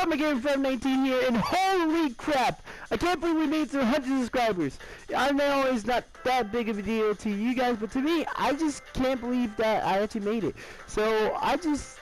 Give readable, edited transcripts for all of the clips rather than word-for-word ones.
up, my game friend 19 here, and holy crap! I can't believe we made it to 100 subscribers. I know it's not that big of a deal to you guys, but to me, I just can't believe that I actually made it. So I was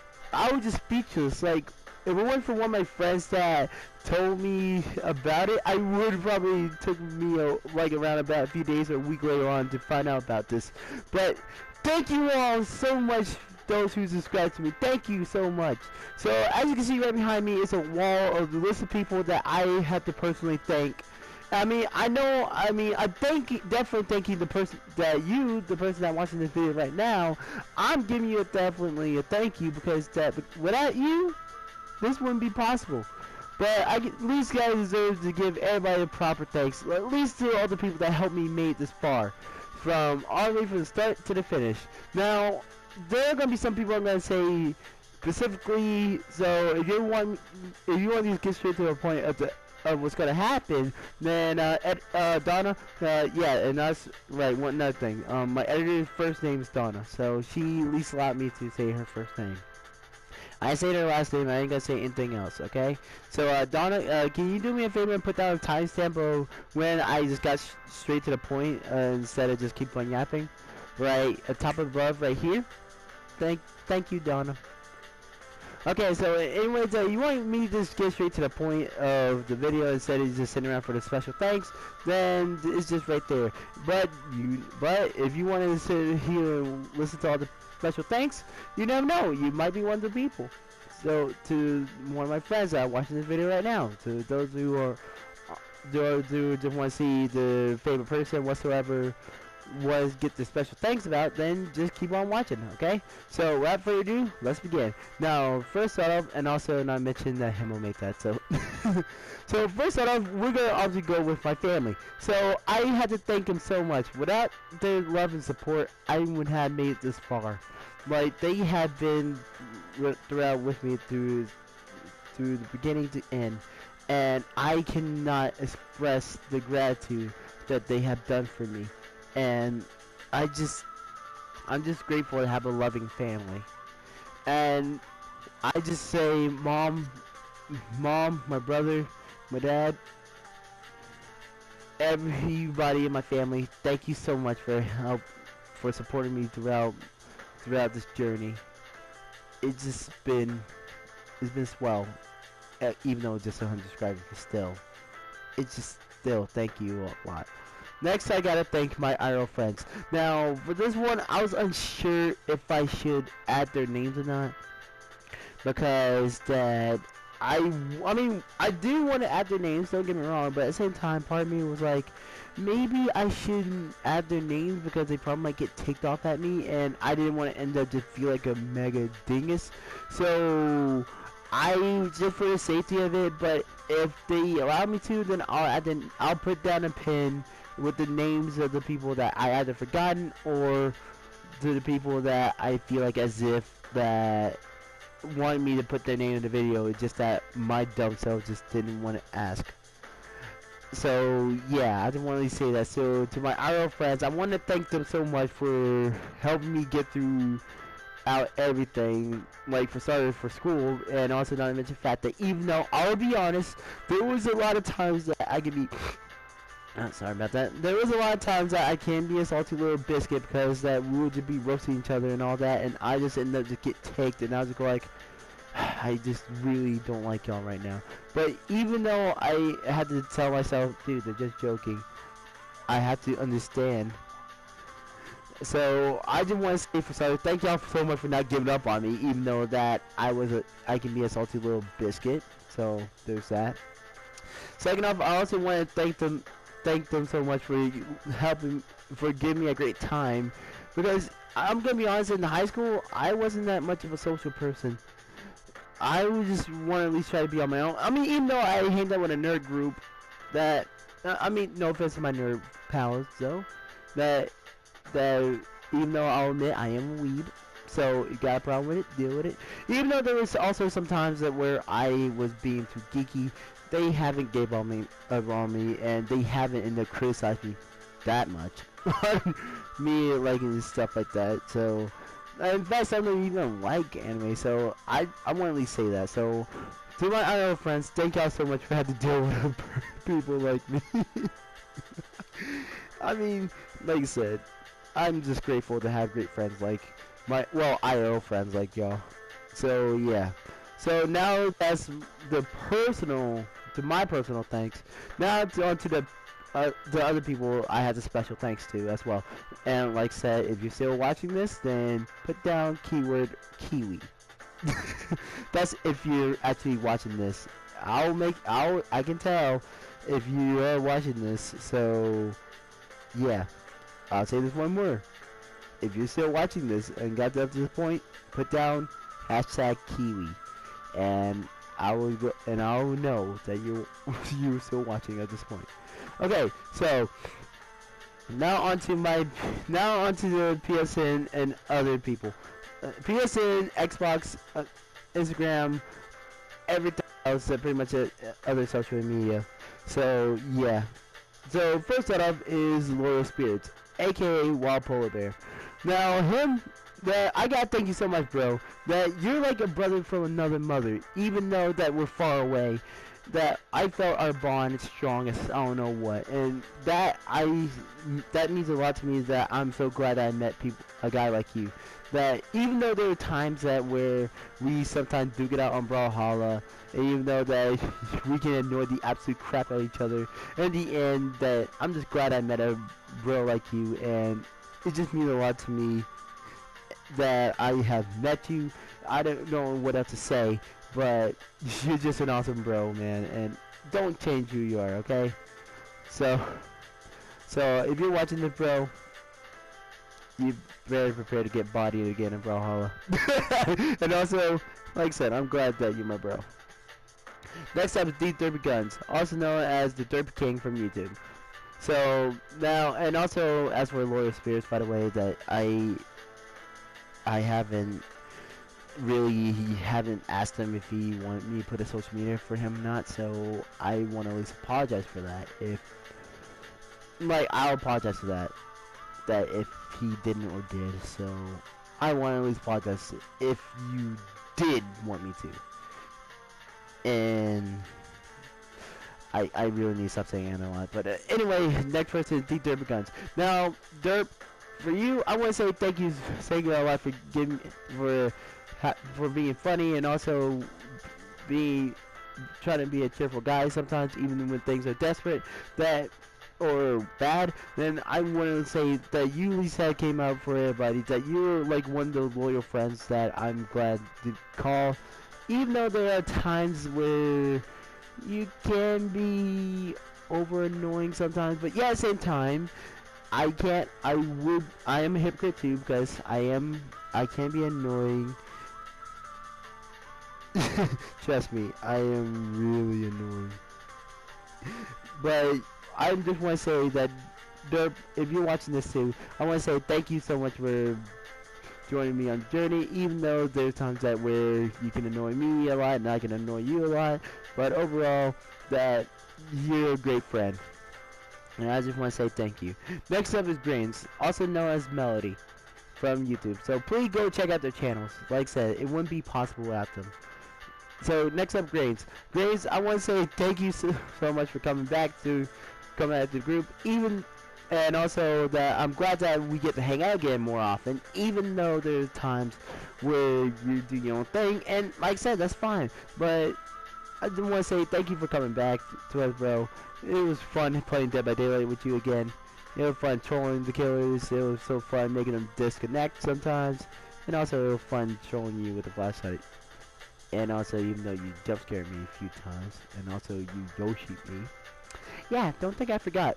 just speechless. Like, if it weren't for one of my friends that told me about it, I would probably took me like around about a few days or a week later on to find out about this. But thank you all so much, those who subscribe to me. Thank you so much. So as you can see right behind me is a wall of the list of people that I have to personally thank. Definitely thanking the person that watching this video right now. I'm giving you definitely a thank you, because without you, this wouldn't be possible. But at least guys deserve to give everybody a proper thanks. At least to all the people that helped me make this far, from all the way from the start to the finish. Now, there are gonna be some people I'm gonna say specifically. So if you want to get straight to the point of what's gonna happen, then Donna, yeah, and that's right. One another thing. My editor's first name is Donna, so she at least allowed me to say her first name. I say her last name, I ain't gonna say anything else, okay? So, Donna, can you do me a favor and put down a timestamp of when I just got straight to the point, instead of just keep on yapping? Right at top above, right here. Thank you, Donna. Okay, so anyways, you want me to just get straight to the point of the video instead of just sitting around for the special thanks, then it's just right there. But if you want to sit here and listen to all the special thanks, you never know, you might be one of the people. So to one of my friends that are watching this video right now, to those who just want to see the favorite person whatsoever get the special thanks about, then just keep on watching, okay? So without further ado, let's begin. Now first off, and also not mention that him will make that, so so first off, we're gonna obviously go with my family. So I had to thank them so much. Without their love and support, I wouldn't have made it this far. Like, they have been throughout with me through the beginning to end, and I cannot express the gratitude that they have done for me. And I'm just grateful to have a loving family. And I just say, mom, my brother, my dad, everybody in my family, thank you so much for supporting me throughout this journey. It's been swell, even though it's just 100 subscribers, but still, thank you a lot. Next, I gotta thank my IRL friends. Now, for this one, I was unsure if I should add their names or not, because I do want to add their names, don't get me wrong, but at the same time, part of me was like, maybe I shouldn't add their names because they probably might get ticked off at me, and I didn't want to end up just feel like a mega dingus. So just for the safety of it, but if they allow me to, then I'll put down a pin with the names of the people that I either forgotten, or to the people that I feel like as if that wanted me to put their name in the video. It's just that my dumb self just didn't want to ask. So yeah, I just want to say that. So to my IRL friends, I want to thank them so much for helping me get through everything, like for starters for school, and also not to mention the fact that even though I'll be honest, there was a lot of times that I could be sorry about that. There was a lot of times that I can be a salty little biscuit, because that we would just be roasting each other and all that, and I just ended up just get taked, and I was just like, I just really don't like y'all right now. But even though I had to tell myself, dude, they're just joking, I have to understand. So I just want to say, for sorry, thank y'all so much for not giving up on me, even though that I can be a salty little biscuit. So there's that. Second off, I also want to thank them so much for giving me a great time, because I'm gonna be honest, in high school I wasn't that much of a social person. I would just want to at least try to be on my own. I mean, even though I hanged out with a nerd group that no offense to my nerd pals though, that even though I'll admit I am a weeb, so you got a problem with it, deal with it. Even though there was also some times that where I was being too geeky, they haven't gave up on me, and they haven't ended up criticizing me that much on me liking stuff like that. So in fact, I don't even like anime, so I want to at least say that. So To my IRL friends, thank y'all so much for having to deal with people like me. I mean, like I said, I'm just grateful to have great friends like IRL friends like y'all. So yeah. So now that's my personal thanks. Now it's on to the other people I have a special thanks to as well. And like I said, if you're still watching this, then put down keyword Kiwi. That's if you're actually watching this. I can tell if you are watching this. So yeah, I'll say this one more. If you're still watching this and got up to this point, put down hashtag Kiwi, and I will know that you're still watching at this point. Okay, so now onto the PSN and other people. PSN, Xbox, Instagram, everything else, pretty much other social media. So yeah. So first set up is Loyal Spirits, aka Wild Polar Bear. Now I gotta thank you so much, bro. That you're like a brother from another mother, even though that we're far away. That I felt our bond strong as I don't know what, and that means a lot to me. That I'm so glad I met a guy like you. That even though there are times that where we sometimes do get out on Brawlhalla, and even though that we can annoy the absolute crap out of each other, in the end, that I'm just glad I met a bro like you, and it just means a lot to me that I have met you. I don't know what else to say, but you're just an awesome bro, man, and don't change who you are, okay? So if you're watching this, bro, you better prepare to get bodied again in Brawlhalla. And also, like I said, I'm glad that you're my bro. Next up is D Derpy Guns, also known as the Derpy King from YouTube. So now, and also as for Loyal Spirits, by the way, that I haven't asked him if he wanted me to put a social media for him or not, so I want to at least apologize for that. I'll apologize for that if he didn't or did, so I want to at least apologize if you did want me to. And I really need to stop saying it a lot. But anyway, next person is D Derpy Guns. Now, Derp, for you, I want to say thank you a lot for being funny, and also trying to be a cheerful guy sometimes, even when things are desperate or bad. Then I want to say that you at least came out for everybody. That you're like one of the loyal friends that I'm glad to call, even though there are times where you can be over annoying sometimes. But yeah, at the same time, I am a hypocrite too, because I can be annoying. Trust me, I am really annoying. But I just want to say that, Derp, if you're watching this too, I want to say thank you so much for joining me on the journey, even though there's times that where you can annoy me a lot and I can annoy you a lot. But overall, that you're a great friend. And I just want to say thank you. Next up is Brains, also known as Melody, from YouTube. So please go check out their channels. Like I said, it wouldn't be possible without them. So next up, Grains. Grains, I want to say thank you so much for coming out to the group. And also that I'm glad that we get to hang out again more often, even though there's times where you do your own thing. And like I said, that's fine. But I just want to say thank you for coming back to us, bro. It was fun playing Dead by Daylight with you again. It was fun trolling the killers. It was so fun making them disconnect sometimes. And also it was fun trolling you with the flashlight. And also, even though you jump scared me a few times. And also you Yoshi'd me. Yeah, don't think I forgot.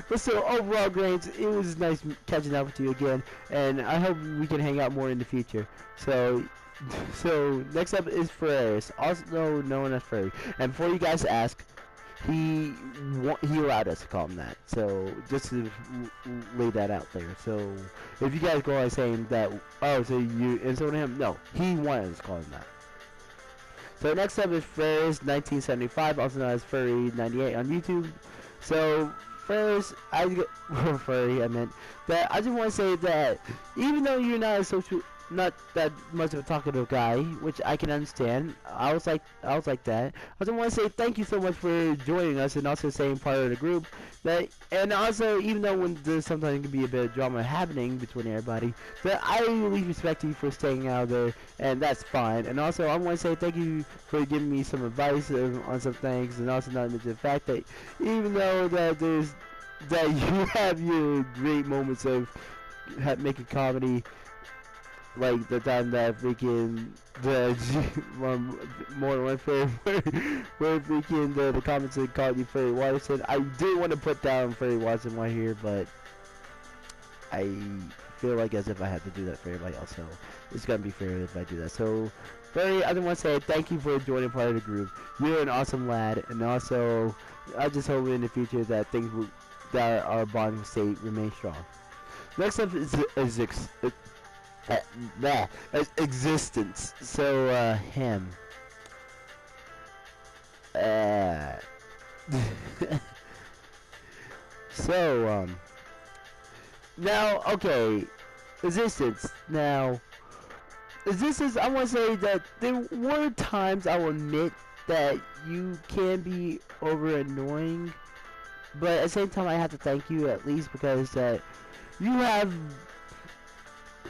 But still, overall, Grains, it was nice catching up with you again. And I hope we can hang out more in the future. So next up is Ferris, also known as Furry. And before you guys ask, he allowed us to call him that. So just to lay that out there. So if you guys go on saying that, oh, so you insulted him? No, he wanted us to call him that. So next up is Ferris1975, also known as Furry98 on YouTube. So Ferris, Furry, I meant that I just want to say that even though you're not a social not that much of a talkative guy, which I can understand. I was like that. I just want to say thank you so much for joining us and also saying part of the group. That, and also, even though when there's sometimes can be a bit of drama happening between everybody, that I really respect you for staying out there, and that's fine. And also, I want to say thank you for giving me some advice on some things, and also not mention the fact that even though that you have your great moments of making comedy, like the time that freaking more than one fairy where freaking the comments that called you Fairy Watson. I did want to put down Fairy Watson right here, but I feel like as if I have to do that for everybody else, so it's gonna be fair if I do that. So Fairy, I just want to say thank you for joining part of the group. You're an awesome lad, and also I just hope in the future that things will, that our bonding state remains strong. Next up is existence. So him. So now, okay, existence. Now, existence. I want to say that there were times I will admit that you can be over annoying, but at the same time I have to thank you at least because that you have.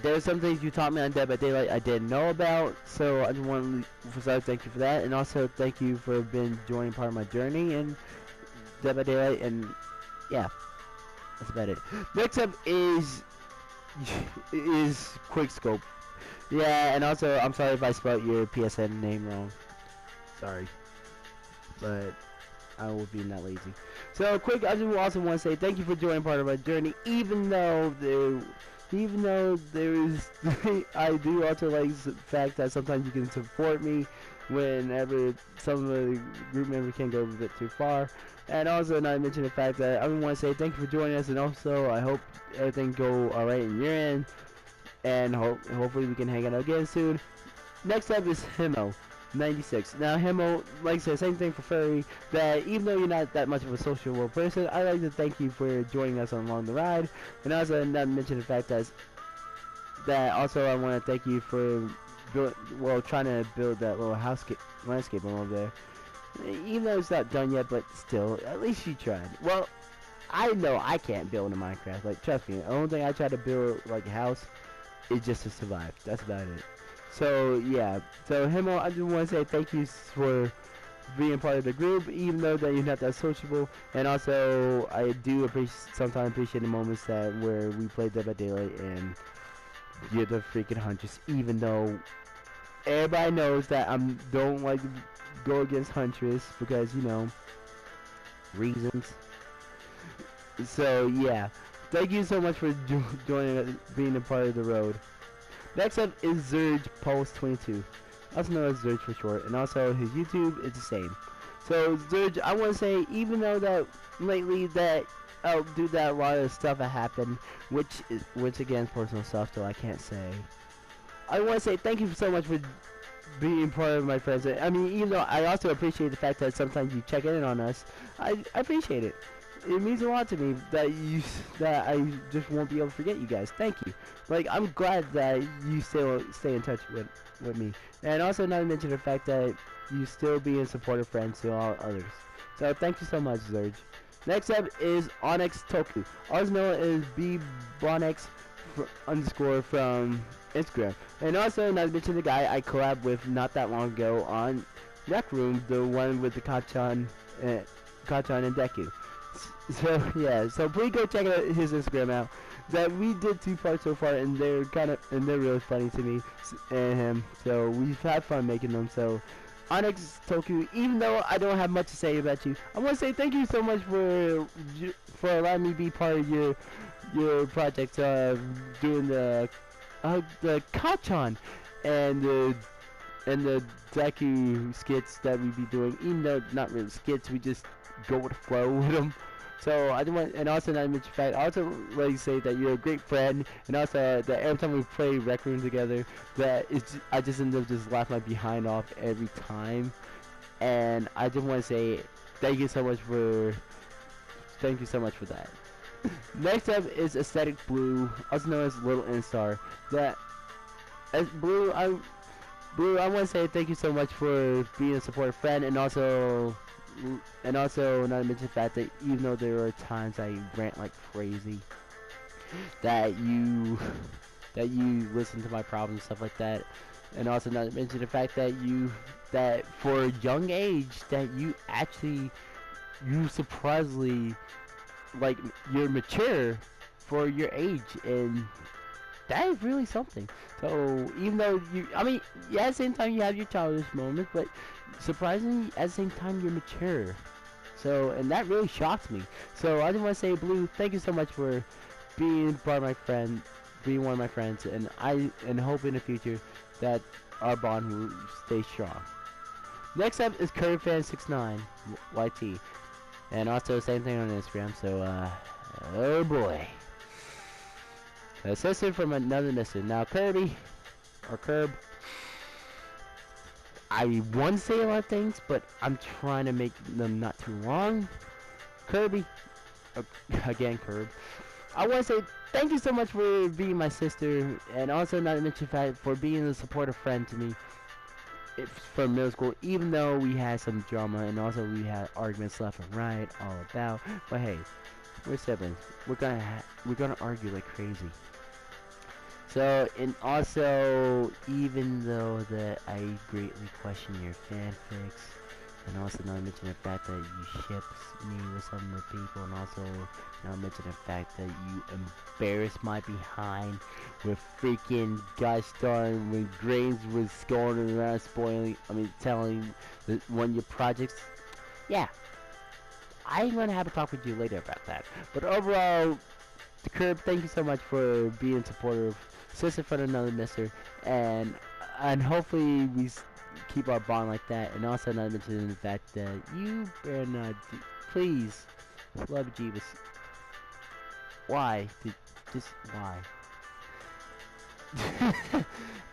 There's some things you taught me on Dead by Daylight I didn't know about, so I just want to thank you for that, and also thank you for joining part of my journey in Dead by Daylight, and yeah, that's about it. Next up is Quickscope. Yeah, and also I'm sorry if I spelled your PSN name wrong. Sorry, but I will be not lazy. So quick, I just also want to say thank you for joining part of my journey, even though there is, I do also like the fact that sometimes you can support me whenever some of the group members can go a bit too far. And also not mention the fact that I want to say thank you for joining us, and also I hope everything go alright in your end, and hopefully we can hang out again soon. Next up is Himo 96. Now Himo, like I said, same thing for Furry, that even though you're not that much of a sociable person, I'd like to thank you for joining us along the ride, and also not mention the fact that also I want to thank you for trying to build that little landscape over there. Even though it's not done yet, but still, at least you tried. Well, I know I can't build in Minecraft, like trust me, the only thing I try to build like a house is just to survive. That's about it. So yeah, so Himo, I just want to say thank you for being part of the group, even though that you're not that sociable, and also I do sometimes appreciate the moments that where we play Dead by Daylight and you're the freaking Huntress, even though everybody knows that I don't like to go against Huntress because, you know, reasons. So yeah, thank you so much for joining us, being a part of the road. Next up is Zurge Pulse 22, also known as Zurge for short, and also his YouTube is the same. So Zurge, I want to say, even though that lately that a lot of stuff that happened, which again personal stuff, so I can't say. I want to say thank you so much for being part of my friends. I mean, even though I also appreciate the fact that sometimes you check in on us, I appreciate it. It means a lot to me that I just won't be able to forget you guys. Thank you. Like, I'm glad that you still stay in touch with me, and also not to mention the fact that you still being supportive friends to all others. So thank you so much, Zurge. Next up is OnyxToku, also known as bbonx _ from Instagram, and also not to mention the guy I collabed with not that long ago on Rec Room, the one with the kachaan and Deku. So yeah, so please go check out his Instagram out. That we did 2 parts so far, and they're really funny to me and him. So we've had fun making them. So OnyxToku, even though I don't have much to say about you, I want to say thank you so much for allowing me to be part of your project, doing the kachaan and the Deku skits that we be doing. Even though not really skits, we just go with the flow with them. So I just want, and also not to mention the fact, I also like to say that you're a great friend, and also that every time we play Rec Room together, that I just end up just laughing my behind off every time, and I just want to say thank you so much for that. Next up is Aesthetic Blue, also known as Little Instar. That as Blue, I want to say thank you so much for being a supportive friend, and also not to mention the fact that even though there are times I rant like crazy, that you listen to my problems and stuff like that, and also not to mention the fact that for a young age that you surprisingly, like, you're mature for your age, and that is really something. So even though I mean, yeah, at the same time you have your childish moments, but surprisingly at the same time you're mature. So, and that really shocks me. So I just want to say, Blue, thank you so much for being one of my friends, and I hope in the future that our bond will stay strong. Next up is CurveFan69 YT, and also same thing on Instagram. So oh boy. A sister from another listener. Now, Kirby, or Curb, I want to say a lot of things, but I'm trying to make them not too long. Kirby, again, Curb, I want to say thank you so much for being my sister, and also not to mention the fact for being a supportive friend to me from middle school, even though we had some drama, and also we had arguments left and right, all about, but hey, we're siblings. We're gonna argue like crazy. So, and also, even though that I greatly question your fanfics, and also not mention the fact that you ship me with some of the people, and also not mention the fact that you embarrass my behind with freaking gosh darn when Grains was going around telling one of your projects. Yeah, I'm gonna have a talk with you later about that. But overall, Curb, thank you so much for being supportive. Sister from another mister, and hopefully we keep our bond like that, and also not mentioning the fact that you better not please, love Jeebus. Why? Just why?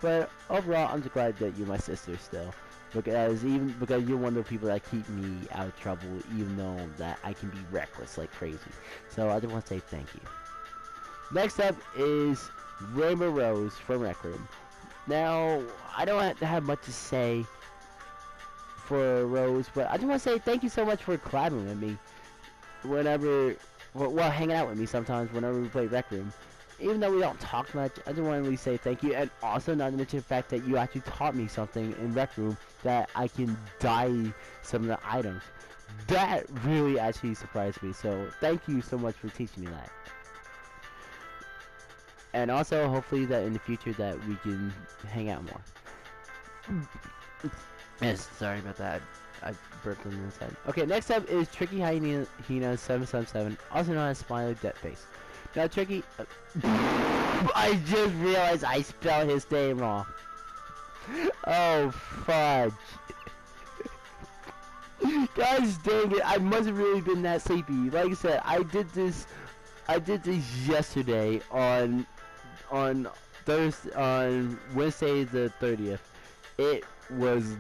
But overall, I'm just glad that you're my sister still, because you're one of the people that keep me out of trouble, even though that I can be reckless like crazy. So I just want to say thank you. Next up is RainbowRose from Rec Room. Now, I don't have much to say for Rose, but I just want to say thank you so much for collabing with me well, hanging out with me sometimes whenever we play Rec Room. Even though we don't talk much, I just want to really say thank you, and also not to mention the fact that you actually taught me something in Rec Room that I can dye some of the items. That really actually surprised me, so thank you so much for teaching me that. And also, hopefully that in the future that we can hang out more. Yes, sorry about that. I burped on the inside. Okay, next up is Tricky-Hyena 777, also known as Smiley Death Face. Now, Tricky... I just realized I spelled his name wrong. Oh, fudge. Guys, dang it, I must have really been that sleepy. Like I said, I did this yesterday on Wednesday the 30th. It was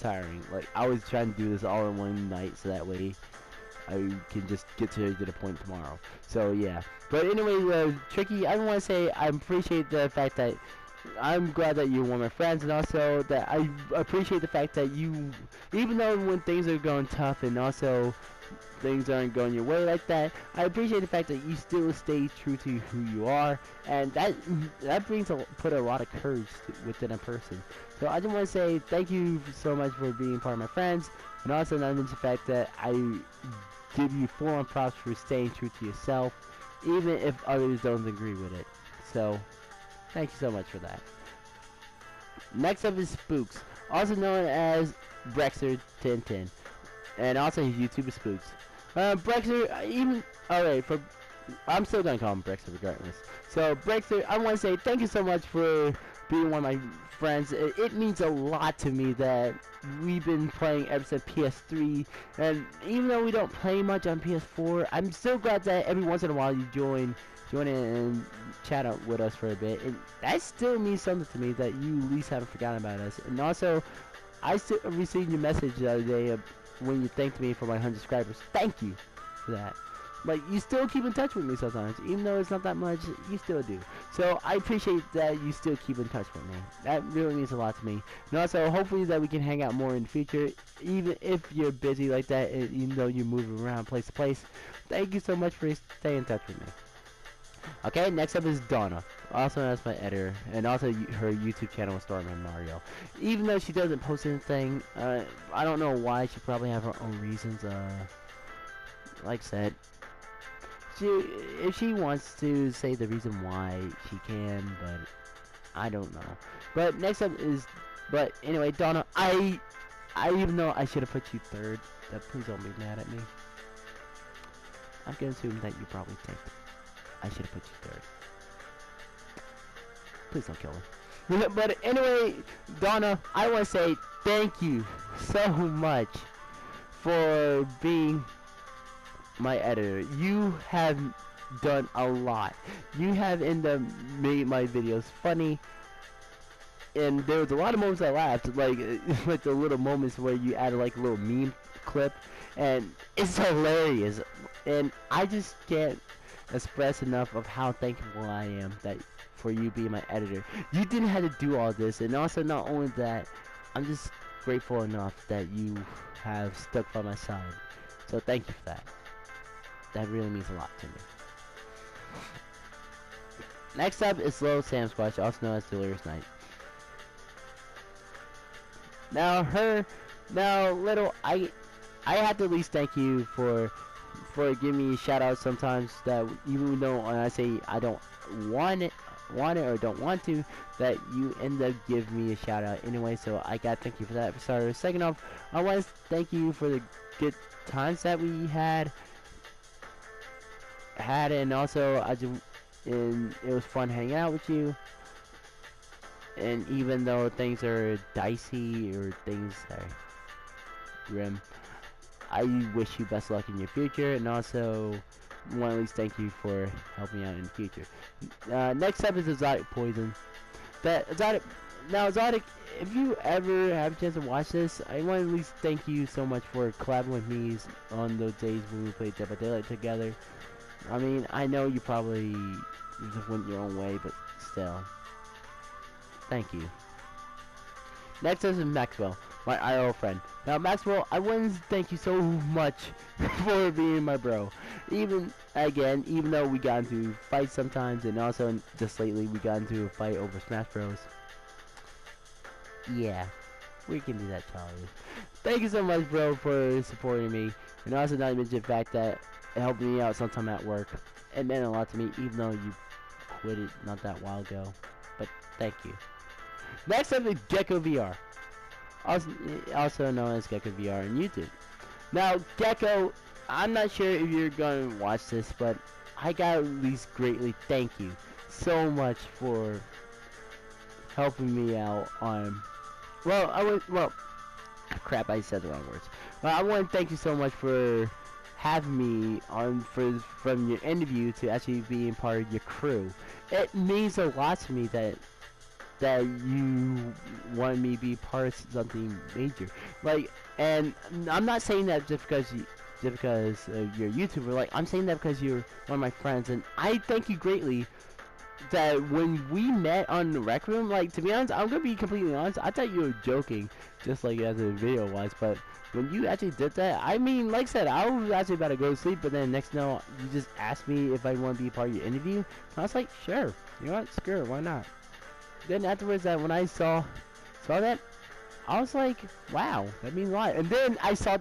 tiring. Like, I was trying to do this all in one night so that way I can just get to the point tomorrow. So yeah. But anyway, Tricky, I want to say I appreciate the fact that I'm glad that you're one of my friends, and also that I appreciate the fact that you, even though when things are going tough and also things aren't going your way like that, I appreciate the fact that you still stay true to who you are, and that put a lot of courage within a person. So I just want to say thank you so much for being part of my friends, and also not mention the fact that I give you full-on props for staying true to yourself, even if others don't agree with it. So thank you so much for that. Next up is Spooks, also known as Brekster 1010, and also his YouTube is Spooks. Brekster, I'm still gonna call him Brekster regardless. So Brekster, I want to say thank you so much for being one of my friends. It means a lot to me that we've been playing ever since PS3, and even though we don't play much on PS4, I'm still glad that every once in a while you join in and chat out with us for a bit, and that still means something to me that you at least haven't forgotten about us. And also, I still received your message the other day when you thanked me for my 100 subscribers. Thank you for that. like, you still keep in touch with me sometimes, even though it's not that much. You still do. So I appreciate that you still keep in touch with me. That really means a lot to me. And also, hopefully that we can hang out more in the future, even if you're busy like that, and even though you're moving around place to place. Thank you so much for staying in touch with me. Okay, next up is Donna, also known as my editor, and also her YouTube channel is Stormman Mario. Even though she doesn't post anything, I don't know why. She probably have her own reasons. Like I said, if she wants to say the reason why, she can, but I don't know. But next up is, but anyway, Donna, I even though I should have put you third, please don't be mad at me. I'm gonna assume that you probably think I should have put you third. Please don't kill me. But anyway, Donna, I want to say thank you so much for being my editor. You have done a lot. You have made my videos funny, and there was a lot of moments I laughed, like like the little moments where you added like a little meme clip, and it's hilarious. And I just can't express enough of how thankful I am for you being my editor. You didn't have to do all this, and also not only that, I'm just grateful enough that you have stuck by my side. So thank you for that. That really means a lot to me. Next up is Little Sam Squash, also known as Delirious Night. Now Little, I have to at least thank you for giving me a shout out sometimes, that even though when I say I don't want it or don't want to, that you end up giving me a shout out anyway, so I gotta thank you for that for starters. Second off, I want to thank you for the good times that we had, and also it was fun hanging out with you. And even though things are dicey or things are grim, I wish you best luck in your future, and also want to at least thank you for helping out in the future. Next up is ExoticPoison. Exotic, if you ever have a chance to watch this, I want to at least thank you so much for collabing with me on those days when we played Dead by Daylight together. I mean, I know you probably just went your own way, but still, thank you. Next up is Maxwell, my IRL friend. Now Maxwell, I want to thank you so much for being my bro. Even though we got into fights sometimes, and also just lately we got into a fight over Smash Bros. Yeah, we can do that, Charlie. Thank you so much, bro, for supporting me, and also not to mention the fact that it helped me out sometime at work. It meant a lot to me, even though you quit it not that while ago. But thank you. Next up is GeckoVR, also known as GeckoVR on YouTube. Now, Gecko, I'm not sure if you're going to watch this, but I gotta at least greatly thank you so much for helping me out on, crap, I said the wrong words. Well, I want to thank you so much for having me on from your interview to actually being part of your crew. It means a lot to me that you wanted me to be part of something major. Like, and I'm not saying that just because you're a YouTuber. Like, I'm saying that because you're one of my friends, and I thank you greatly. That when we met on the rec room, like, to be honest, I'm gonna be completely honest, I thought you were joking, just like as a video was, but when you actually did that, I mean, like I said, I was actually about to go to sleep, but then next no, you just asked me if I want to be part of your interview, and I was like, sure, you know what, screw it, why not? Then afterwards, that when I saw that, I was like, wow, that means a lot. And then I saw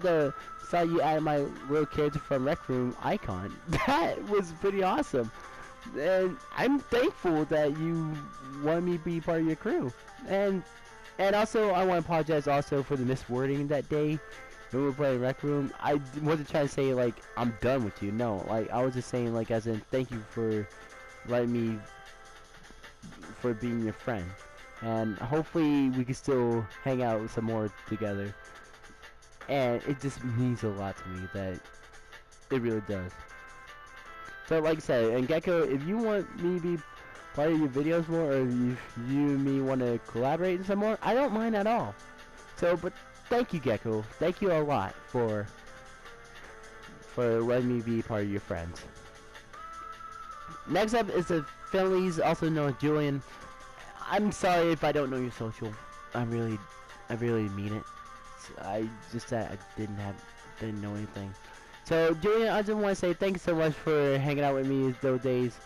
you add my little character from Rec Room icon. That was pretty awesome. And I'm thankful that you wanted me to be part of your crew. And also, I want to apologize also for the miswording that day when we were playing Rec Room. I wasn't trying to say, like, I'm done with you. No, like, I was just saying, like, as in, thank you for letting me, for being your friend. And hopefully we can still hang out some more together. And it just means a lot to me, that it really does. So like I said, and Gecko, if you want me to be part of your videos more, or if you and me want to collaborate some more, I don't mind at all. So, but thank you, Gecko. Thank you a lot for for letting me be part of your friends. Next up is the Affinities, also known as Julian. I'm sorry if I don't know your social. I really mean it. I just I didn't know anything. So Julian, I just want to say thank you so much for hanging out with me those days.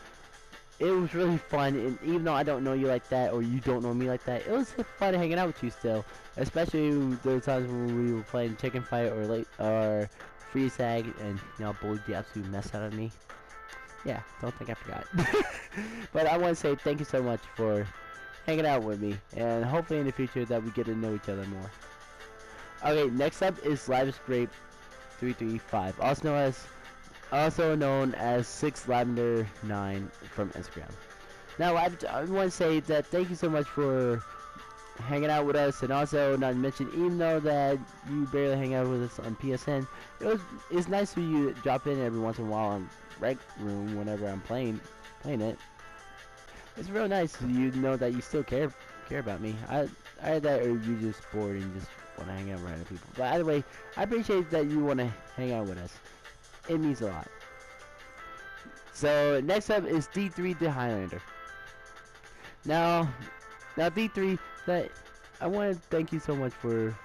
It was really fun, and even though I don't know you like that, or you don't know me like that, it was fun hanging out with you still. Especially those times when we were playing Chicken Fight or Freeze Tag, and you know, bullied the absolute mess out of me. Yeah, don't think I forgot. But I want to say thank you so much for hanging out with me, and hopefully in the future that we get to know each other more. Okay, next up is Lavish Grape 335, also known as 6lavender9 from Instagram. Now, I want to say that thank you so much for hanging out with us, and also not to mention, even though that you barely hang out with us on PSN, it's nice for you to drop in every once in a while on Rec Room whenever I'm playing it. It's real nice you know that you still care about me. I heard that, or you just bored and just want to hang out with random people. But either way, I appreciate that you want to hang out with us. It means a lot. So next up is D3 the Highlander. Now D3, that I want to thank you so much for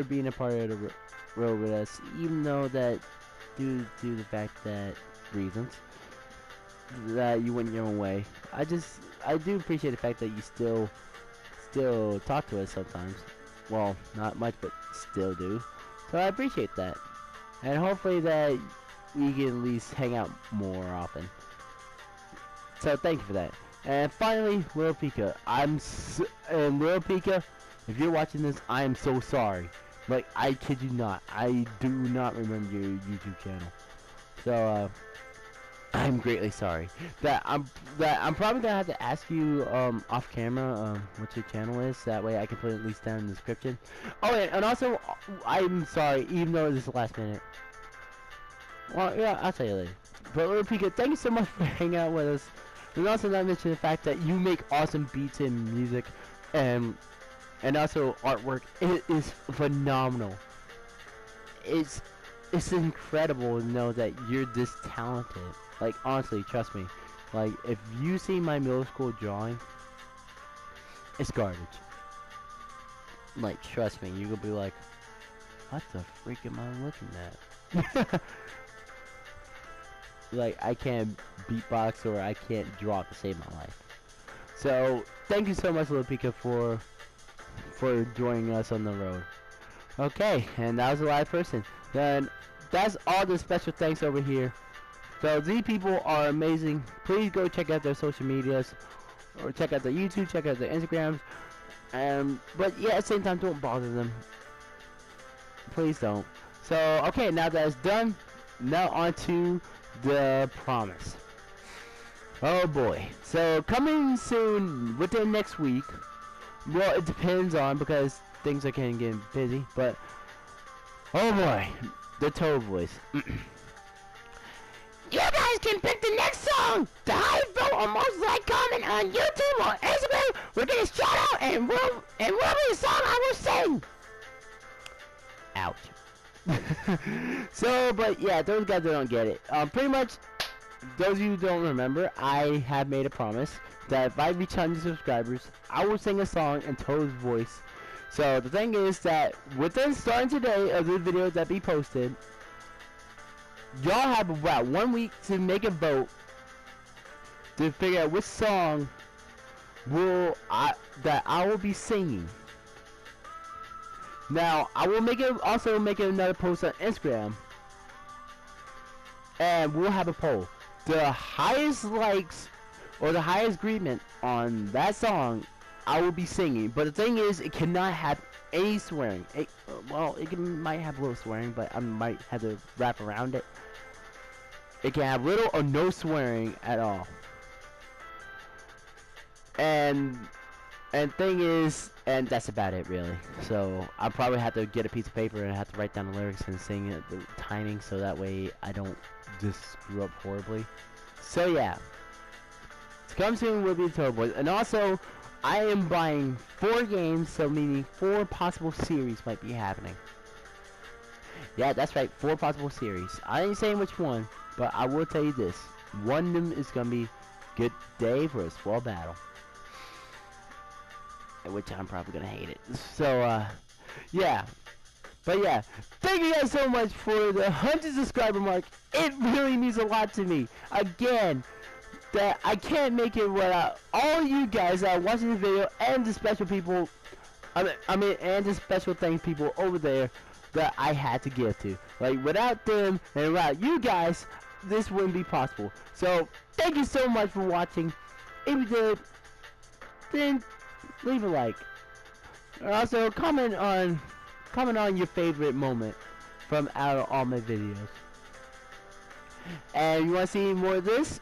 being a part of the road with us, even though that due to the fact that reasons that you went your own way. I do appreciate the fact that you still talk to us sometimes. Well, not much, but still do. So I appreciate that. And hopefully that we can at least hang out more often. So thank you for that. And finally, Little-Pika. Little-Pika, if you're watching this, I am so sorry. Like, I kid you not. I do not remember your YouTube channel. So, I'm greatly sorry. I'm probably gonna have to ask you off camera what your channel is. That way I can put it at least down in the description. Oh, and also I'm sorry, even though this is the last minute. Well, yeah, I'll tell you later. But Little-Pika, thank you so much for hanging out with us. And also not mention the fact that you make awesome beats and music, and also artwork. It is phenomenal. It's incredible to know that you're this talented. Like, honestly, trust me. Like, if you see my middle school drawing, it's garbage. Like, trust me, you're gonna be like, what the freak am I looking at? Like, I can't beatbox or I can't draw to save my life. So, thank you so much, Little-Pika, for joining us on the road. Okay, and that was the live person. Then, that's all the special thanks over here. So, these people are amazing. Please go check out their social medias, or check out their YouTube, check out their Instagrams. But yeah, at the same time, don't bother them. Please don't. So, okay, now that's done, now on to the promise. Oh boy. So, coming soon, within next week. Well, it depends on, because things are kind of getting busy, but oh boy, the Toad voice. You guys can pick the next song. The highest vote or most liked comment on YouTube or Instagram will get a shout out, and will be the song I will sing. Ouch. So, but yeah, those guys that don't get it. Pretty much, those of you who don't remember, I have made a promise that if I reach 100 subscribers, I will sing a song in Toad's voice. So the thing is that within starting today of the video that be posted, y'all have about 1 week to make a vote to figure out which song that I will be singing. Now, I will also make another post on Instagram, and we'll have a poll. The highest likes or the highest agreement on that song, I will be singing. But the thing is, it cannot have any swearing. Well, might have a little swearing, but I might have to wrap around it. It can have little or no swearing at all. And thing is, and that's about it really. So I'll probably have to get a piece of paper and have to write down the lyrics and sing it, the timing, so that way I don't just screw up horribly. So yeah, to come soon will be the Toad Boys. And also, I am buying 4 games, so meaning 4 possible series might be happening. Yeah, that's right, 4 possible series. I ain't saying which one, but I will tell you this. One of them is gonna be Good Day for a Small Battle. Which I'm probably gonna hate it. So, yeah. But yeah, thank you guys so much for the 100 subscriber mark. It really means a lot to me. Again, that I can't make it without all you guys that are watching the video and the special people. And the special thanks people over there that I had to give to. Like, without them and without you guys, this wouldn't be possible. So, thank you so much for watching. If you did, then leave a like. Also, comment on your favorite moment from out of all my videos. And you want to see more of this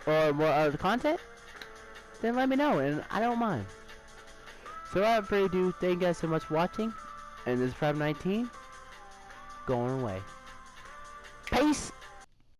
or more other content? Then let me know, and I don't mind. So without further ado, thank you guys so much for watching. And this is Private 19 going away. Peace